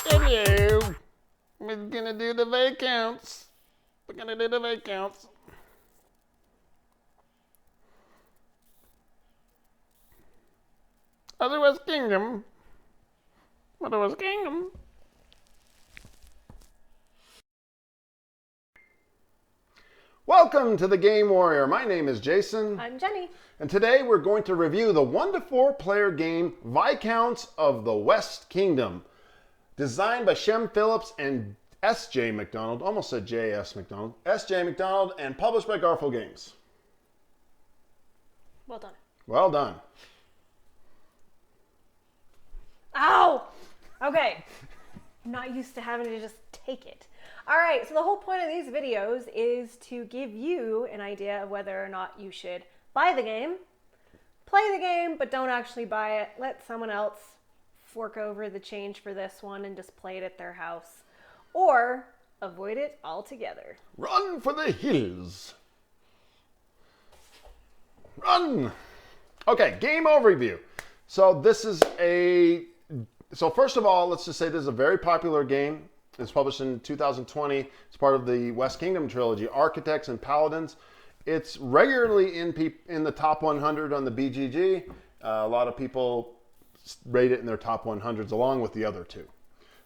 Hello. We're gonna do the Viscounts. We're gonna do the Viscounts. Otherwise Kingdom. Otherwise Kingdom. Welcome to the Game Warrior. My name is Jason. I'm Jenny. And today we're going to review the 1 to 4 player game Viscounts of the West Kingdom. Designed by Shem, Phillips, and S.J. Macdonald. Almost said J.S. Macdonald. S.J. Macdonald, and published by Garphill Games. Well done. Well done. Ow! Okay. I'm not used to having to just take it. All right, so the whole point of these videos is to give you an idea of whether or not you should buy the game, play the game, but don't actually buy it. Let someone else fork over the change for this one and just play it at their house. Or avoid it altogether. Run for the hills. Run. Okay, game overview. So first of all, let's just say this is a very popular game. It's published in 2020. It's part of the West Kingdom trilogy, Architects and Paladins. It's regularly in the top 100 on the BGG. A lot of people rate it in their top 100s along with the other two.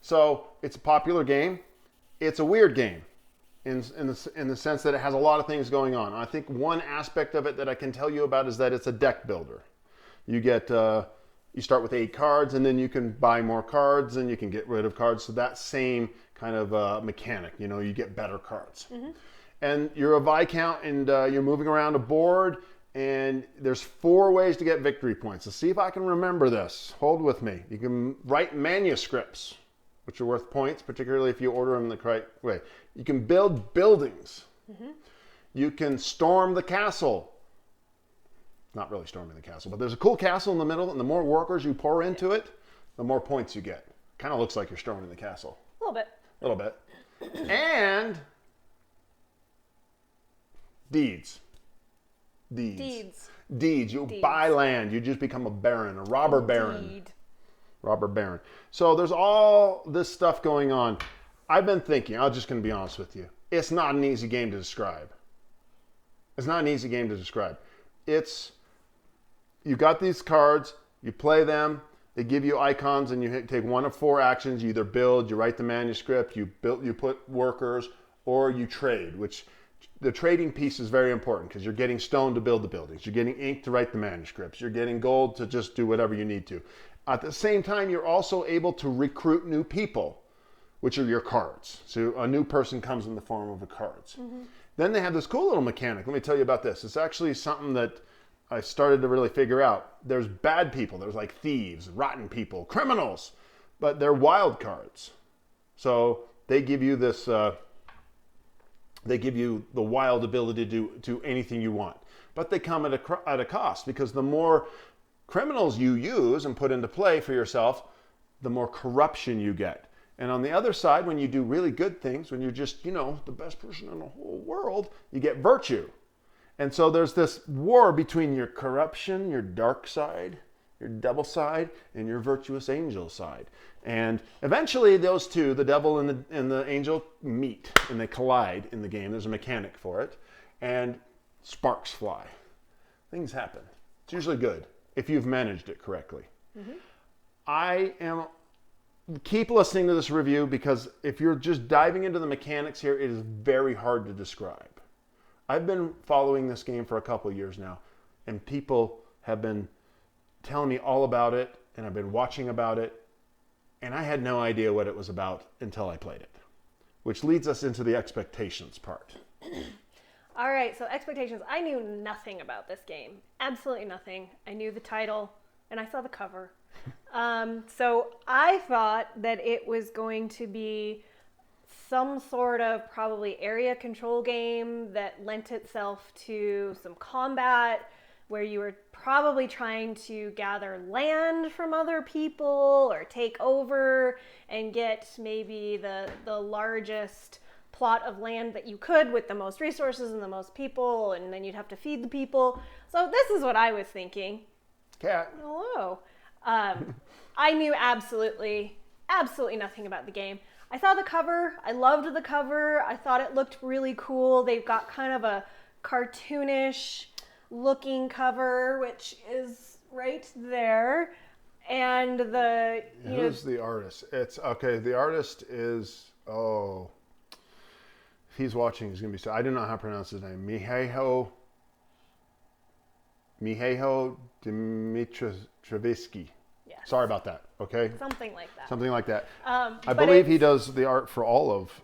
So it's a popular game. It's a weird game in the sense that it has a lot of things going on. I think one aspect of it that I can tell you about is that it's a deck builder. You get you start with 8 cards, and then you can buy more cards, and you can get rid of cards. So that same kind of mechanic, you get better cards. Mm-hmm. And you're a Viscount, and you're moving around a board, and there's 4 ways to get victory points. Let's see if I can remember this. Hold with me. You can write manuscripts, which are worth points, particularly if you order them the correct way. You can build buildings. Mm-hmm. You can storm the castle. Not really storming the castle, but there's a cool castle in the middle, and the more workers you pour into it, the more points you get. Kind of looks like you're storming the castle. A little bit. A little bit. And deeds. You buy land. You just become a baron, a robber baron. Robber baron. So there's all this stuff going on. I've been thinking, I'm just going to be honest with you. It's not an easy game to describe. You got these cards, you play them, they give you icons, and you take one of 4 actions. You either build, you write the manuscript, you put workers, or you trade, which the trading piece is very important because you're getting stone to build the buildings. You're getting ink to write the manuscripts. You're getting gold to just do whatever you need to. At the same time, you're also able to recruit new people, which are your cards. So a new person comes in the form of the cards. Mm-hmm. Then they have this cool little mechanic. Let me tell you about this. It's actually something that I started to really figure out. There's bad people. There's like thieves, rotten people, criminals, but they're wild cards. So they give you this... They give you the wild ability to do anything you want. But they come at a cost, because the more criminals you use and put into play for yourself, the more corruption you get. And on the other side, when you do really good things, when you're just, the best person in the whole world, you get virtue. And so there's this war between your corruption, your dark side, your devil side, and your virtuous angel side. And eventually those two, the devil and the angel, meet and they collide in the game. There's a mechanic for it. And sparks fly. Things happen. It's usually good if you've managed it correctly. Mm-hmm. Keep listening to this review, because if you're just diving into the mechanics here, it is very hard to describe. I've been following this game for a couple of years now, and people have been telling me all about it, and I've been watching about it, and I had no idea what it was about until I played it, which leads us into the expectations part. All right, so expectations. I knew nothing about this game. Absolutely nothing. I knew the title, and I saw the cover. So I thought that it was going to be some sort of probably area control game that lent itself to some combat, where you were probably trying to gather land from other people or take over and get maybe the largest plot of land that you could with the most resources and the most people, and then you'd have to feed the people. So this is what I was thinking. Cat. Hello. I knew absolutely absolutely nothing about the game. I saw the cover. I loved the cover. I thought it looked really cool. They've got kind of a cartoonish looking cover, which is right there. And who's the artist? It's okay. The artist is if he's watching, he's gonna be. I don't know how to pronounce his name. Mihajlo Dimitrievski. Yes. Sorry about that. Okay. Something like that. Something like that. I believe he does the art for all of.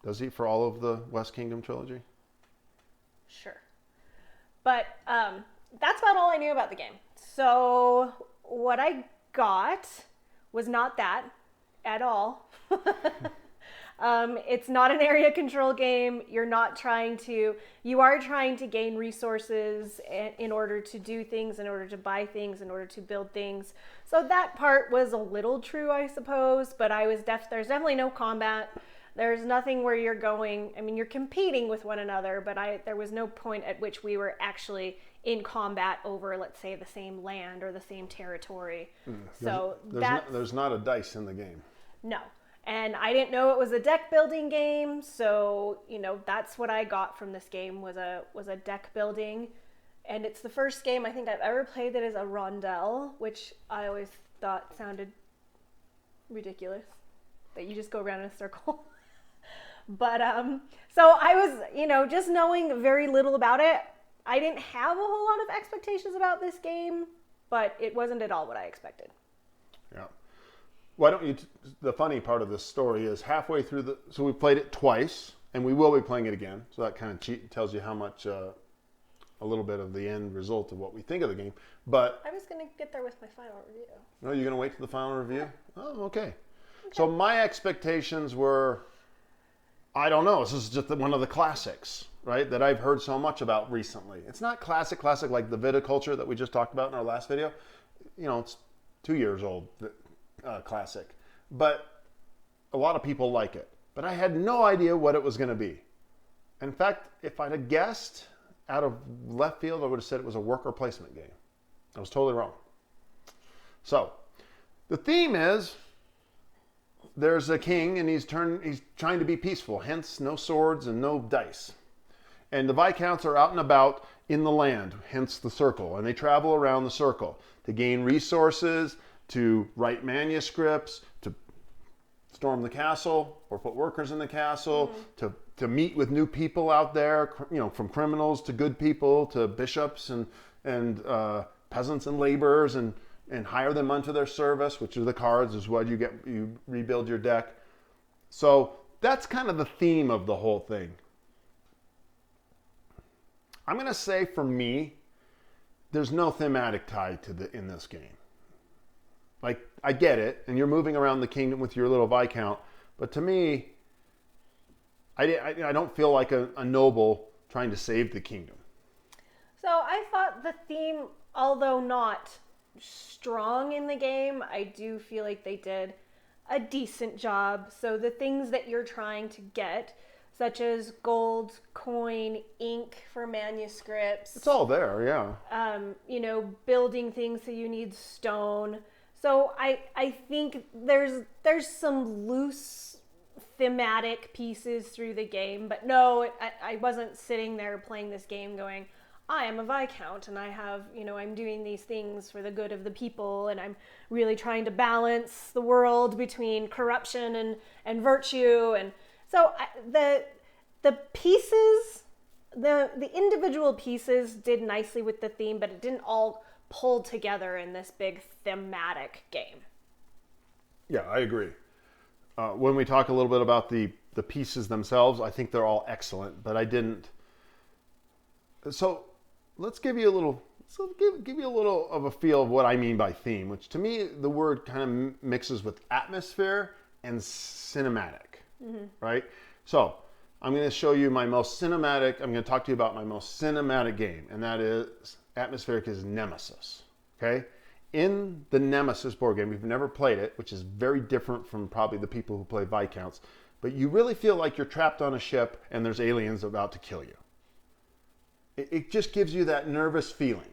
Does he for all of the West Kingdom trilogy? Sure. But that's about all I knew about the game. So what I got was not that at all. It's not an area control game. You are trying to gain resources in order to do things, in order to buy things, in order to build things. So that part was a little true, I suppose, but there's definitely no combat. There's nothing where you're going, you're competing with one another, but there was no point at which we were actually in combat over, let's say, the same land or the same territory. There's not a dice in the game. No. And I didn't know it was a deck building game, so that's what I got from this game was a deck building, and it's the first game I think I've ever played that is a rondelle, which I always thought sounded ridiculous, that you just go around in a circle. But so I was just knowing very little about it. I didn't have a whole lot of expectations about this game, but it wasn't at all what I expected. Yeah. Why don't you? The funny part of this story is halfway through so we played it twice, and we will be playing it again. So that kind of tells you how much, a little bit of the end result of what we think of the game. But I was going to get there with my final review. No, you're going to wait for the final review? Oh, okay. So my expectations were, I don't know. This is just one of the classics, right? That I've heard so much about recently. It's not classic like the viticulture that we just talked about in our last video. It's 2 years old. Classic, but a lot of people like it, but I had no idea what it was going to be. In fact, if I'd have guessed out of left field, I would have said it was a worker placement game. I was totally wrong. So the theme is there's a king and he's trying to be peaceful, hence no swords and no dice, and the Viscounts are out and about in the land, hence the circle, and they travel around the circle to gain resources, to write manuscripts, to storm the castle or put workers in the castle, to meet with new people out there, from criminals to good people to bishops and peasants and laborers, and hire them unto their service, which are the cards, is what you rebuild your deck. So that's kind of the theme of the whole thing. I'm going to say for me, there's no thematic tie in this game. Like, I get it, and you're moving around the kingdom with your little Viscount, but to me, I don't feel like a noble trying to save the kingdom. So I thought the theme, although not strong in the game, I do feel like they did a decent job. So the things that you're trying to get, such as gold, coin, ink for manuscripts. It's all there, yeah. Building things, so you need stone. So I think there's some loose thematic pieces through the game, but no, I wasn't sitting there playing this game going, I am a Viscount and I have, I'm doing these things for the good of the people, and I'm really trying to balance the world between corruption and virtue. And so the pieces, the individual pieces did nicely with the theme, but it didn't all pulled together in this big thematic game. Yeah, I agree. When we talk a little bit about the pieces themselves, I think they're all excellent, but I didn't. So let's give you a little of a feel of what I mean by theme, which to me, the word kind of mixes with atmosphere and cinematic, right? So I'm going to show you I'm going to talk to you about my most cinematic game, and that is atmospheric is Nemesis, okay? In the Nemesis board game, we've never played it, which is very different from probably the people who play Viscounts, but you really feel like you're trapped on a ship and there's aliens about to kill you. It just gives you that nervous feeling.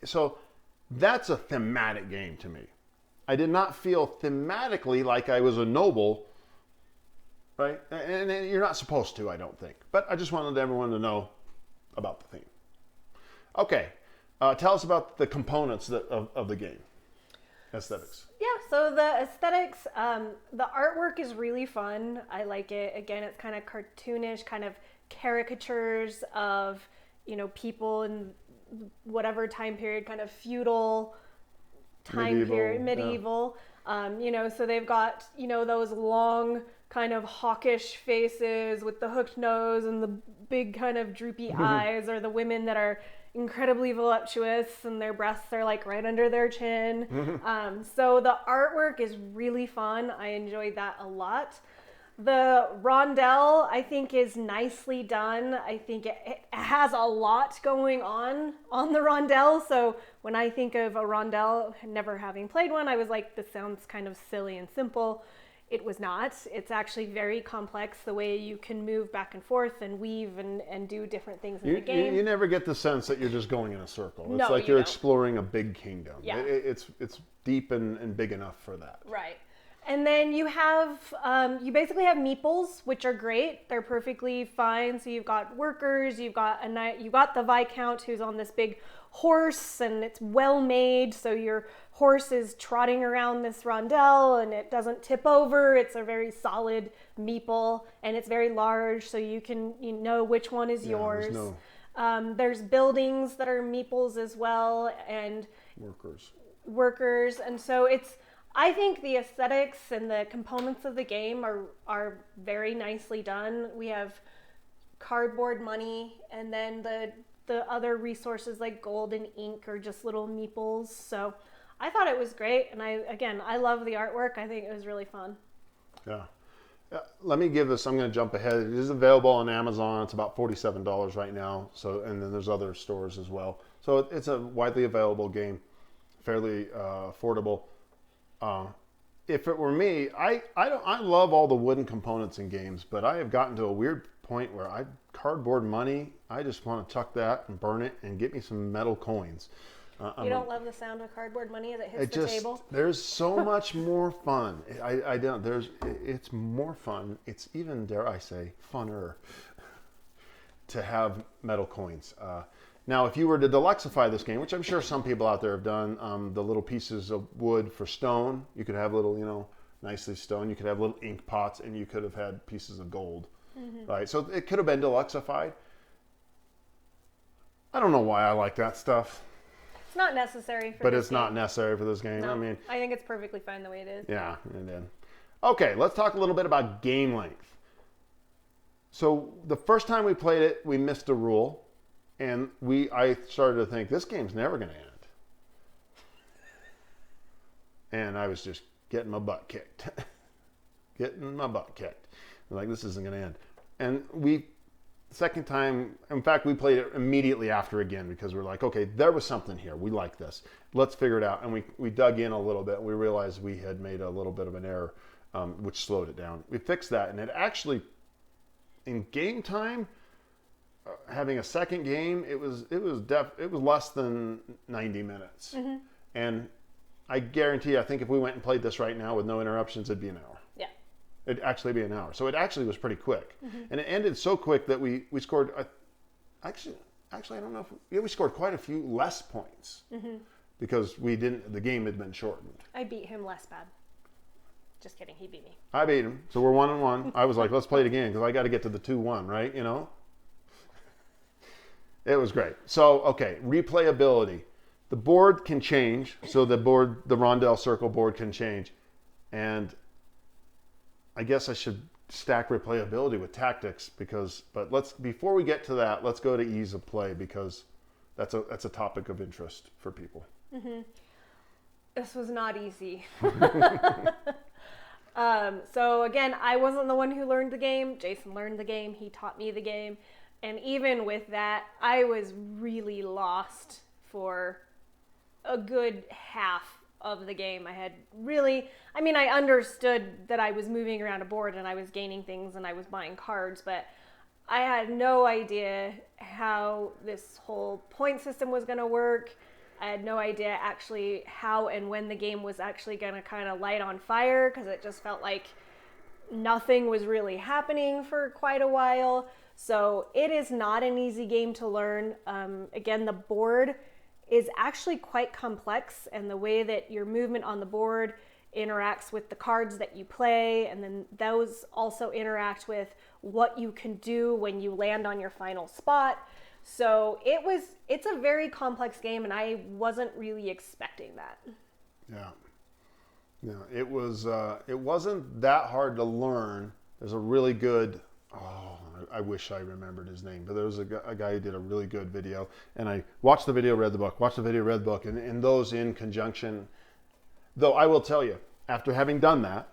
So that's a thematic game to me. I did not feel thematically like I was a noble, right? And you're not supposed to, I don't think. But I just wanted everyone to know about the theme. Okay, tell us about the components of the game. Aesthetics. Yeah, so the aesthetics, the artwork is really fun. I like it. Again, it's kind of cartoonish, kind of caricatures of, people in whatever time period, kind of feudal time period, medieval. Yeah. So they've got, those long kind of hawkish faces with the hooked nose and the big kind of droopy eyes, or the women that are incredibly voluptuous and their breasts are like right under their chin. So the artwork is really fun. I enjoyed that a lot. The rondel, I think, is nicely done. I think it has a lot going on the rondel. So when I think of a rondel, never having played one, I was like, this sounds kind of silly and simple. It was not. It's actually very complex, the way you can move back and forth and weave and do different things in the game. You never get the sense that you're just going in a circle. It's No, like you're exploring a big kingdom. Yeah. It's deep and big enough for that. Right. And then you have, you basically have meeples, which are great. They're perfectly fine. So you've got workers, you got the Viscount who's on this big horse, and it's well made. So your horse is trotting around this rondel and it doesn't tip over. It's a very solid meeple and it's very large. So you know which one is yours. There's buildings that are meeples as well, and workers. And so I think the aesthetics and the components of the game are very nicely done. We have cardboard money, and then the other resources like gold and ink are just little meeples. So I thought it was great, and I love the artwork. I think it was really fun. Yeah. Let me give this, I'm going to jump ahead. It is available on Amazon. It's about $47 right now. So, and then there's other stores as well. So it's a widely available game, fairly affordable. If it were me, I love all the wooden components in games, but I have gotten to a weird point where cardboard money, I just want to chuck that and burn it and get me some metal coins. You don't love the sound of cardboard money as it hits the table? There's so much more fun. I don't. It's more fun. It's even, dare I say, funner to have metal coins. Now, if you were to deluxify this game, which I'm sure some people out there have done, the little pieces of wood for stone, you could have little, nicely stone. You could have little ink pots, and you could have had pieces of gold, right? So it could have been deluxified. I don't know why I like that stuff. It's not necessary for but this it's game. Not necessary for this game. No, I mean, I think it's perfectly fine the way it is. Yeah, and then. Okay, let's talk a little bit about game length. So the first time we played it, we missed a rule, and I started to think this game's never going to end. And I was just getting my butt kicked. Like, this isn't going to end. And second time, in fact, we played it immediately after again because we're like, okay, there was something here. We like this. Let's figure it out. And we dug in a little bit. We realized we had made a little bit of an error, which slowed it down. We fixed that, and it actually, in game time, having a second game, it was less than 90 minutes. Mm-hmm. And I guarantee, I think if we went and played this right now with no interruptions, it'd be an hour. Yeah. It'd actually be an hour. So it actually was pretty quick. Mm-hmm. And it ended so quick that we scored, actually, I don't know if, we scored quite a few less points. Mm-hmm. Because the game had been shortened. I beat him less bad. Just kidding, he beat me. I beat him, so we're 1-1. I was like, let's play it again, because I got to get to the 2-1, right? It was great. So, okay, replayability. The board can change, so the rondel circle board can change. And I guess I should stack replayability with tactics, but before we get to that, let's go to ease of play, because that's a topic of interest for people. Mm-hmm. This was not easy. So again, I wasn't the one who learned the game. Jason learned the game. He taught me the game. And even with that, I was really lost for a good half of the game. I understood that I was moving around a board and I was gaining things and I was buying cards, but I had no idea how this whole point system was going to work. I had no idea actually how and when the game was actually going to kind of light on fire, because it just felt like nothing was really happening for quite a while. So it is not an easy game to learn. Again, the board is actually quite complex, and the way that your movement on the board interacts with the cards that you play, and then those also interact with what you can do when you land on your final spot. So it's a very complex game, and I wasn't really expecting that. Yeah. Yeah, it wasn't that hard to learn. There's a really good, I wish I remembered his name, but there was a guy who did a really good video, and I watched the video, read the book, and those in conjunction. Though I will tell you, after having done that,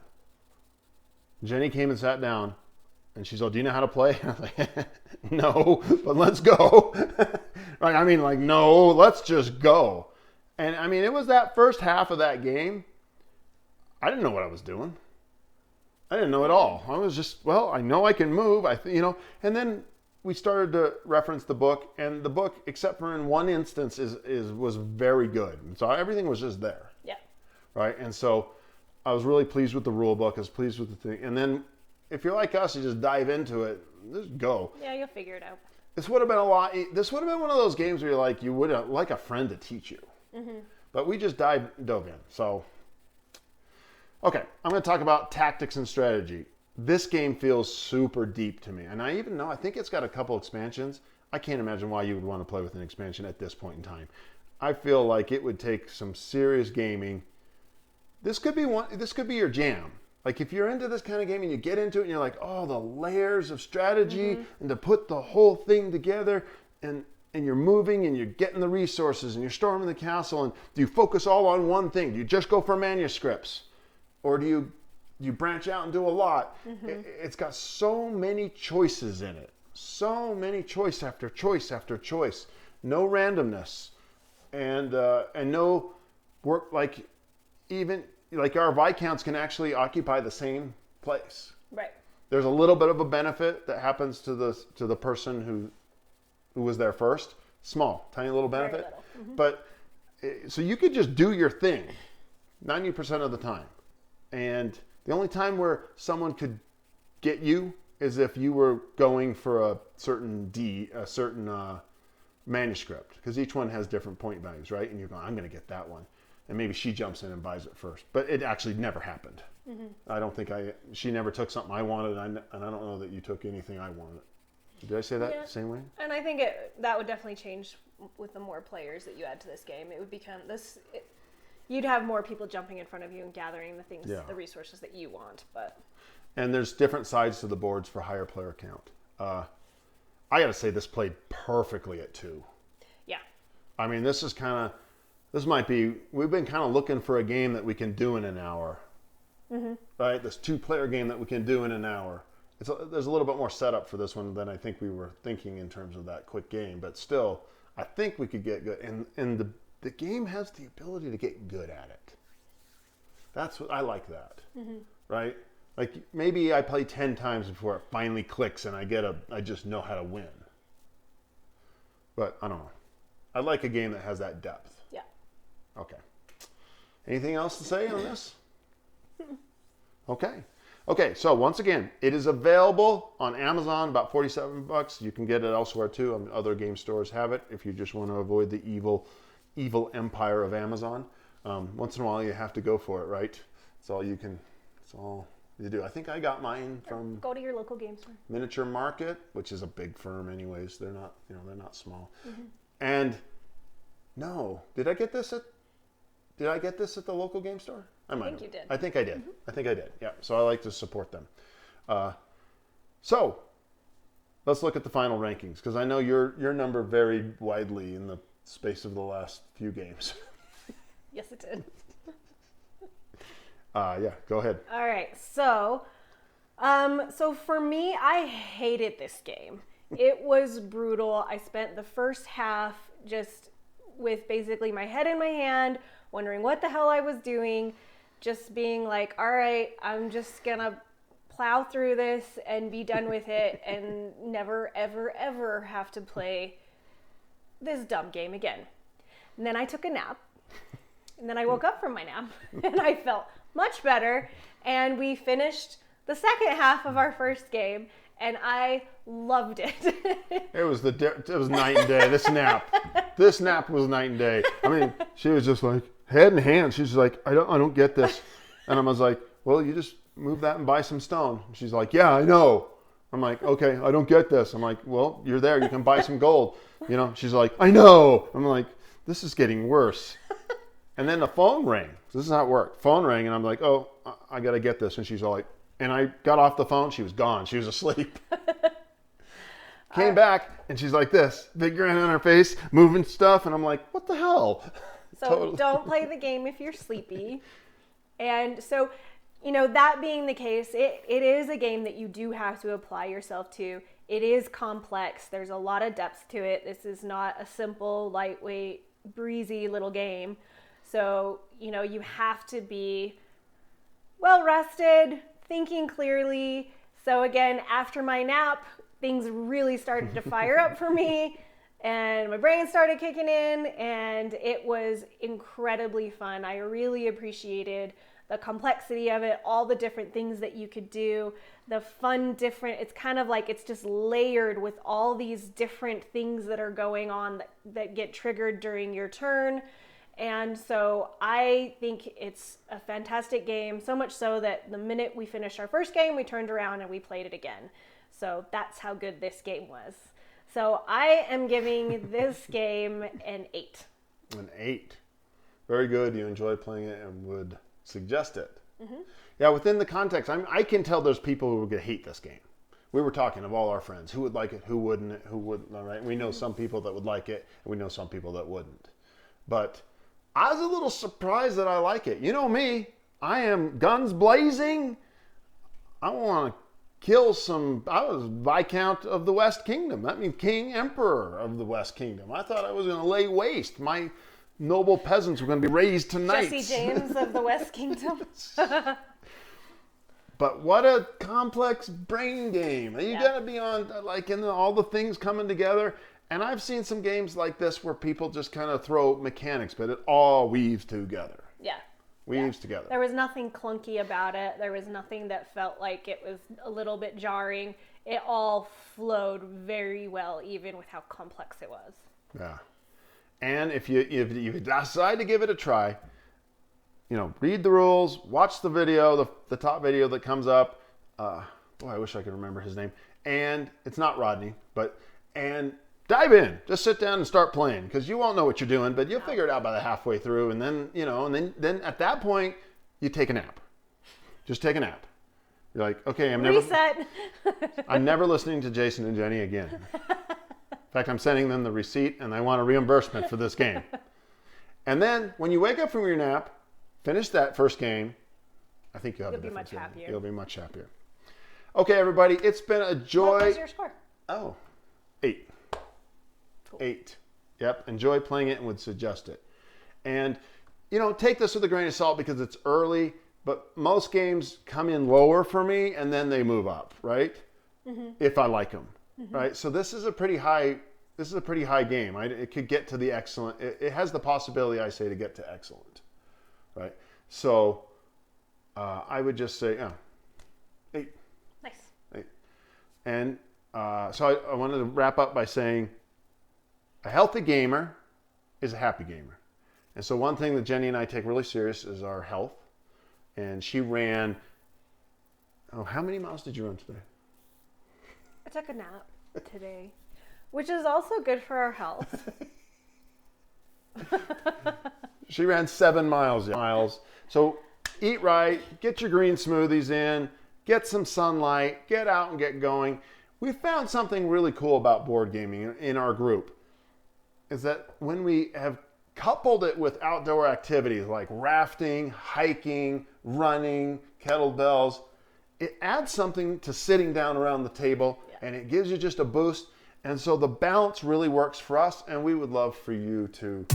Jenny came and sat down, and she's like, "Do you know how to play?" I was like, "No, but let's go." Right? I mean, like, no, let's just go. And I mean, it was that first half of that game. I didn't know what I was doing. I didn't know at all. I was just, well, I know I can move. And then we started to reference the book, and the book, except for in one instance, was very good. And so everything was just there. Yeah. Right. And so I was really pleased with the rule book. I was pleased with the thing. And then if you're like us, you just dive into it. Just go. Yeah, you'll figure it out. This would have been one of those games where you're like, you would have like a friend to teach you. Mm-hmm. But we just dove in. So. Okay, I'm going to talk about tactics and strategy. This game feels super deep to me. And I think it's got a couple expansions. I can't imagine why you would want to play with an expansion at this point in time. I feel like it would take some serious gaming. This could be your jam. Like if you're into this kind of game and you get into it and you're like, oh, the layers of strategy and to put the whole thing together, and you're moving and you're getting the resources and you're storming the castle, and do you focus all on one thing? Do you just go for manuscripts? Or do you branch out and do a lot? Mm-hmm. It's got so many choices in it. So many choice after choice after choice. No randomness. And no work, like even like our Viscounts can actually occupy the same place. Right. There's a little bit of a benefit that happens to the person who was there first. Small, tiny little benefit. Mm-hmm. But so you could just do your thing 90% of the time. And the only time where someone could get you is if you were going for a certain manuscript, because each one has different point values, right? And you're going, I'm going to get that one. And maybe she jumps in and buys it first. But it actually never happened. Mm-hmm. I don't think she never took something I wanted, and I don't know that you took anything I wanted. Did I say that the same way? And I think that would definitely change with the more players that you add to this game. It would become you'd have more people jumping in front of you and gathering the things, the resources that you want. And there's different sides to the boards for higher player count. I got to say, this played perfectly at 2. Yeah. I mean, we've been kind of looking for a game that we can do in an hour. Mm-hmm. Right? This 2-player game that we can do in an hour. There's a little bit more setup for this one than I think we were thinking in terms of that quick game. But still, I think we could get good. And the game has the ability to get good at it. That's what I like that, right? Like maybe I play 10 times before it finally clicks and I just know how to win. But I don't know. I like a game that has that depth. Yeah. Okay. Anything else to say on this? Okay. So once again, it is available on Amazon, about $47. You can get it elsewhere too. Other game stores have it if you just want to avoid the evil empire of Amazon. Once in a while you have to go for it, right? It's all you do. I think I got mine from go to your local game store. Miniature Market, which is a big firm anyways. They're not small. Mm-hmm. And no, did I get this at the local game store? I think you did. I think I did. Mm-hmm. I think I did. Yeah. So I like to support them. So let's look at the final rankings, because I know your number varied widely in the space of the last few games. Yes, it did. Yeah, go ahead. All right, so for me, I hated this game. It was brutal. I spent the first half just with basically my head in my hand, wondering what the hell I was doing, just being like, all right, I'm just gonna plow through this and be done with it and never, ever, ever have to play this dumb game again. And then I took a nap. And then I woke up from my nap and I felt much better. And we finished the second half of our first game and I loved it. It was night and day. This nap was night and day. I mean, she was just like head in hand. She's like, I don't get this. And I was like, well, you just move that and buy some stone. She's like, yeah, I know. I'm like, okay, I don't get this. I'm like, well, you're there. You can buy some gold. You know, she's like, I know. I'm like, this is getting worse. And then the phone rang. This is how it worked. Phone rang, and I'm like, oh, I got to get this. And she's all like, and I got off the phone. She was gone. She was asleep. Came back, and she's like this, big grin on her face, moving stuff. And I'm like, what the hell? So Totally. Don't play the game if you're sleepy. And so, you know, that being the case, it is a game that you do have to apply yourself to. It is complex. There's a lot of depth to it. This is not a simple, lightweight, breezy little game. So, you know, you have to be well rested, thinking clearly. So again, after my nap, things really started to fire up for me and my brain started kicking in and it was incredibly fun. I really appreciated the complexity of it, all the different things that you could do, the fun different, it's kind of like it's just layered with all these different things that are going on that get triggered during your turn. And so I think it's a fantastic game, so much so that the minute we finished our first game, we turned around and we played it again. So that's how good this game was. So I am giving this game an 8. An 8. Very good. You enjoy playing it and would suggest it. Mm-hmm. Yeah, within the context, I can tell there's people who would hate this game. We were talking of all our friends. Who would like it? Who wouldn't? Who wouldn't? Right? We know some people that would like it, and we know some people that wouldn't. But I was a little surprised that I like it. You know me, I am guns blazing. I want to kill some. I was Viscount of the West Kingdom. That means King Emperor of the West Kingdom. I thought I was going to lay waste. My noble peasants were going to be raised to knights. Jesse James of the West Kingdom. But what a complex brain game. You got to be on, like, in all the things coming together. And I've seen some games like this where people just kind of throw mechanics, but it all weaves together. Yeah. Weaves together. There was nothing clunky about it. There was nothing that felt like it was a little bit jarring. It all flowed very well, even with how complex it was. Yeah. And if you decide to give it a try, you know, read the rules, watch the video, the top video that comes up. Boy, I wish I could remember his name. And it's not Rodney, and dive in. Just sit down and start playing because you won't know what you're doing, but you'll figure it out by the halfway through. And then, you know, and then at that point, you take a nap. Just take a nap. You're like, okay, Reset. I'm never listening to Jason and Jenny again. In fact, I'm sending them the receipt and I want a reimbursement for this game. And then when you wake up from your nap, finish that first game, I think you'll be much happier. You'll be much happier. Okay, everybody, it's been a joy. What was your score? Oh, 8. Cool. 8. Yep, enjoy playing it and would suggest it. And, you know, take this with a grain of salt because it's early, but most games come in lower for me and then they move up, right? Mm-hmm. If I like them, right? So this is a pretty high game. It could get to the excellent. It has the possibility, I say, to get to excellent, right? So I would just say, 8. Nice. 8. And so I wanted to wrap up by saying a healthy gamer is a happy gamer. And so one thing that Jenny and I take really serious is our health. And she ran, how many miles did you run today? I took a nap today, which is also good for our health. She ran 7 miles. So eat right, get your green smoothies in, get some sunlight, get out and get going. We found something really cool about board gaming in our group is that when we have coupled it with outdoor activities like rafting, hiking, running, kettlebells, it adds something to sitting down around the table and it gives you just a boost. And so the balance really works for us and we would love for you to